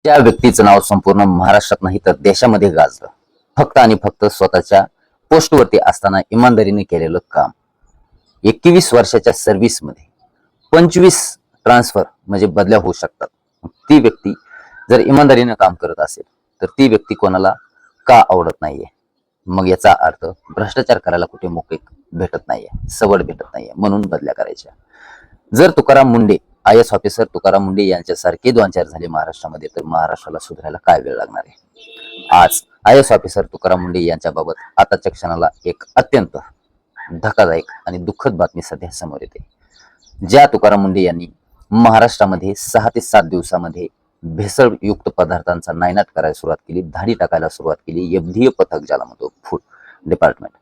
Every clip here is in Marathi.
त्या व्यक्तीचं नाव संपूर्ण महाराष्ट्रात नाही तर देशामध्ये गाजलं, फक्त आणि फक्त स्वतःच्या पोस्टवरती असताना इमानदारीने केलेलं काम. 21 वर्षाच्या सर्व्हिस मध्ये 25 ट्रान्सफर म्हणजे बदल्या होऊ शकतात. ती व्यक्ती जर इमानदारीने काम करत असेल तर ती व्यक्ती कोणाला का आवडत नाहीये? मग याचा अर्थ भ्रष्टाचार करायला कुठे मोकळीक भेटत नाहीये, सवड भेटत नाहीये, म्हणून बदल्या करायच्या. जर Tukaram Munde, I S officer Tukaram Munde यांच्यासारखे दोन-चार झाले महाराष्ट्रामध्ये तर महाराष्ट्राला सुधारायला काय वेळ लागणार आहे? आज I S officer Tukaram Munde यांच्याबाबत आताच्या क्षणाला एक अत्यंत धक्कादायक आणि दुःखद बातमी सध्या समोर येते. ज्या तुकाराम मुंडे यांनी महाराष्ट्रामध्ये 6 ते 7 दिवसामध्ये भेसळयुक्त पदार्थांचा नायनाट करायला सुरुवात केली, धाडी टाकायला सुरुवात केली, एफडीए पथक ज्याला म्हणतो, फूड डिपार्टमेंट,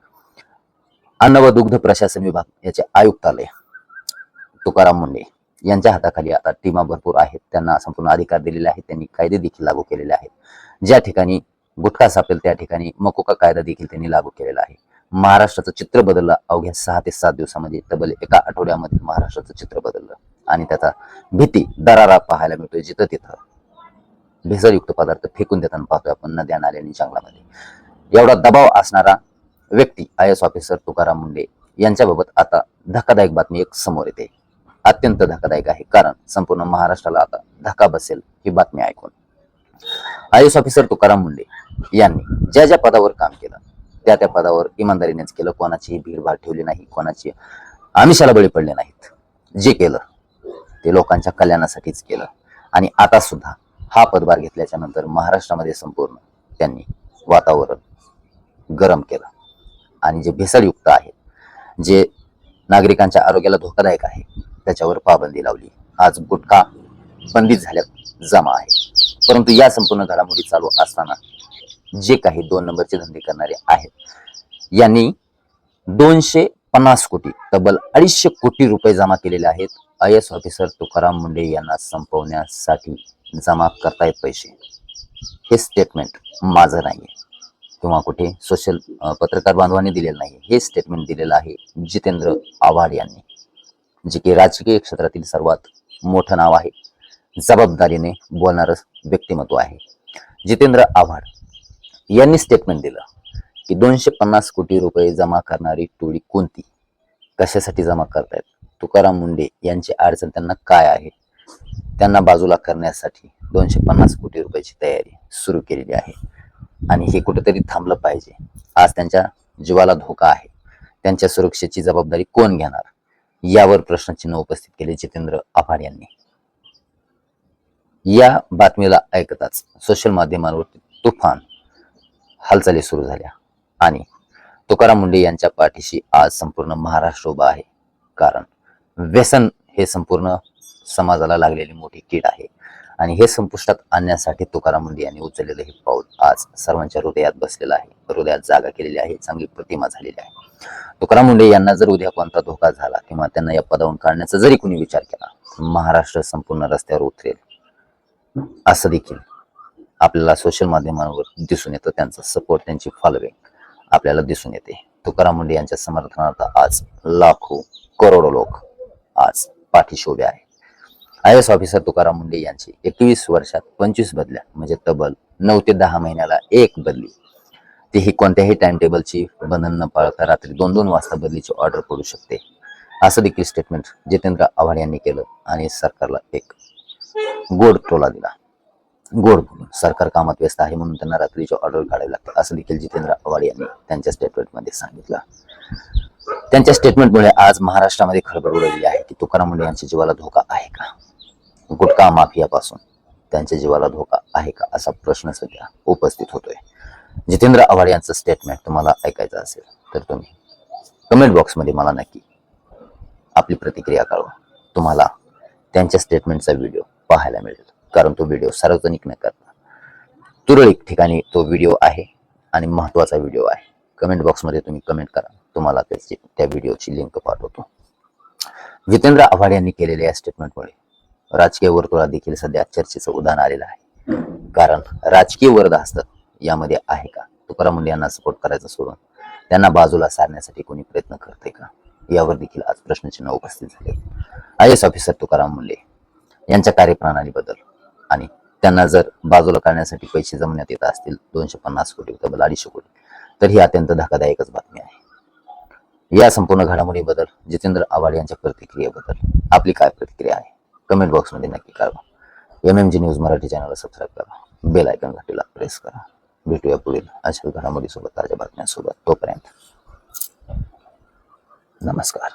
अन्न व दुग्ध प्रशासन विभाग याचे आयुक्तालय तुकाराम मुंडे यांच्या हाताखाली आता टीमा भरपूर आहेत. त्यांना संपूर्ण अधिकार दिलेले आहेत. त्यांनी कायदे देखील लागू केलेले आहेत. ज्या ठिकाणी गुटखा सापडेल त्या ठिकाणी मकोका कायदा देखील त्यांनी लागू केलेला आहे. महाराष्ट्राचं चित्र बदललं अवघ्या 6 ते 7 दिवसामध्ये. तब्बल एका आठवड्यामध्ये महाराष्ट्राचं चित्र बदललं आणि त्याचा भीती दरारा पाहायला मिळतोय. जिथं तिथं भेसळयुक्त पदार्थ फेकून देताना पाहतोय आपण नद्या नाल्यांनी जंगलामध्ये. एवढा दबाव असणारा व्यक्ती I S officer Tukaram Munde यांच्याबाबत आता धक्कादायक बातमी एक समोर येते. अत्यंत धक्कादायक आहे, कारण संपूर्ण महाराष्ट्राला आता धक्का बसेल ही बातमी ऐकून. I S officer Tukaram Munde यांनी ज्या ज्या पदावर काम केलं त्या त्या पदावर इमानदारीनेच केलं. कोणाचीही भीडभाड ठेवली नाही, कोणाची आमिषाला बळी पडले नाहीत. जे केलं ते लोकांच्या कल्याणासाठीच केलं. आणि आता सुद्धा हा पदभार घेतल्याच्या नंतर महाराष्ट्रामध्ये संपूर्ण त्यांनी वातावरण गरम केलं आणि जे भेसळयुक्त आहे, जे नागरिकांच्या आरोग्याला धोकादायक आहे, त्याच्यावर पाबंदी लावली. आज गुटखा बंदी झाल्यात जमा आहे. परंतु या संपूर्ण घडामोडी चालू असताना जे काही 2 नंबरचे धंदे करणारे आहेत यांनी 250 कोटी, तब्बल 250 कोटी रुपये जमा केलेले आहेत I S officer Tukaram Munde यांना संपवण्यासाठी जमा करतायत पैसे. हे स्टेटमेंट माझं नाहीये किंवा कुठे सोशल पत्रकार बांधवांनी दिलेलं नाही. हे स्टेटमेंट दिलेलं आहे जितेंद्र आव्हाड यांनी, जे की राजकीय क्षेत्रातील सर्वात मोठं नाव आहे, जबाबदारीने बोलणारं व्यक्तिमत्व आहे. जितेंद्र आव्हाड यांनी स्टेटमेंट दिलं की 250 कोटी रुपये जमा करणारी टोळी कोणती, कशासाठी जमा करतायत, तुकाराम मुंडे यांची अडचण त्यांना काय आहे, त्यांना बाजूला करण्यासाठी 250 कोटी रुपयाची तयारी सुरू केलेली आहे. आणि हे कुठेतरी थांबलं पाहिजे. आज त्यांच्या जीवाला धोका आहे, त्यांच्या सुरक्षेची जबाबदारी कोण घेणार यावर प्रश्नचिन्ह उपस्थित केले जितेंद्र आव्हाड यांनी. या बातमीला ऐकताच सोशल माध्यमांवरती तुफान हालचाली सुरू झाल्या आणि तुकाराम मुंडे यांच्या पाठीशी आज संपूर्ण महाराष्ट्र उभा आहे. कारण व्यसन हे संपूर्ण समाजाला लागलेली मोठी कीड आहे आणि हे संपुष्टात आणण्यासाठी तुकाराम मुंडे यांनी उचललेलं हे पाऊल आज सर्वांच्या हृदयात बसलेलं आहे, हृदयात जागा केलेली आहे, चांगली प्रतिमा झालेली आहे. तुकाराम मुंडे यांना जर उद्या कोणता धोका झाला किंवा त्यांना या पदावरून काढण्याचा जरी कोणी विचार केला तर महाराष्ट्र संपूर्ण रस्त्यावर उतरेल असं देखील आपल्याला सोशल माध्यमांवर दिसून येतं. त्यांचा सपोर्ट, त्यांची फॉलोविंग आपल्याला दिसून येते. तुकाराम मुंडे यांच्या समर्थनार्थ आज लाखो करोडो लोक आज पाठीशी उभे आहे. I S officer Tukaram Munde यांची 21 वर्षात 25 बदल्या म्हणजे तब्बल 9 ते 10 महिन्याला एक बदली, तीही कोणत्याही टाइम टेबलची बंधन न पाळता रात्री 2-2 वाजता बदलीची ऑर्डर पडू शकते, असं देखील स्टेटमेंट जितेंद्र आव्हाड यांनी केलं आणि सरकारला एक गोड टोला दिला. गोड सरकार कामात व्यस्त आहे म्हणून त्यांना रात्रीची ऑर्डर काढावी लागते, असं देखील जितेंद्र आव्हाड यांनी त्यांच्या स्टेटमेंटमध्ये सांगितलं. त्यांच्या स्टेटमेंटमुळे आज महाराष्ट्रामध्ये खळबळ उडवली आहे की तुकाराम मुंडे यांच्या जीवाला धोका आहे का, गुटखा माफियापासून त्यांच्या जीवाला धोका आहे का, असा प्रश्न सध्या उपस्थित होतोय. जितेंद्र आव्हाड यांचं स्टेटमेंट तुम्हाला ऐकायचं असेल तर तुम्ही कमेंट बॉक्समध्ये मला नक्की आपली प्रतिक्रिया कळवा. तुम्हाला त्यांच्या स्टेटमेंटचा व्हिडिओ पाहायला मिळेल, कारण तो व्हिडिओ सार्वजनिक न करता तुरळक ठिकाणी तो व्हिडिओ आहे आणि महत्त्वाचा व्हिडिओ आहे. कमेंट बॉक्समध्ये तुम्ही कमेंट करा, तुम्हाला त्या व्हिडिओची लिंक पाठवतो. जितेंद्र आव्हाड यांनी केलेल्या या स्टेटमेंटमुळे राजकीय वर्तुळात देखील सध्या चर्चेचं उदाहरण आलेलं आहे. कारण राजकीय वर्दहस्त यामध्ये आहे का, तुकाराम मुंडे यांना सपोर्ट करायचं सोडून त्यांना बाजूला सारण्यासाठी कोणी प्रयत्न करते का, यावर देखील आज प्रश्नचिन्ह उपस्थित झाले. I S officer Tukaram Munde यांच्या कार्यप्रणालीबद्दल आणि त्यांना जर बाजूला काढण्यासाठी पैसे जमण्यात येत असतील 250 कोटी तब्बल 250 कोटी, तर ही अत्यंत धक्कादायकच बातमी आहे. या संपूर्ण घडामोडीबद्दल जितेंद्र आव्हाड यांच्या प्रतिक्रियेबद्दल आपली काय प्रतिक्रिया आहे कमेंट बॉक्समध्ये नक्की कळवा. MMG न्यूज मराठी चॅनलला सबस्क्राईब करा, बेल आयकॉन घंटीला प्रेस करा. भेटूया पुढील अशा घडामोडीसोबत, ताज्या बातम्यांसोबत. तोपर्यंत नमस्कार.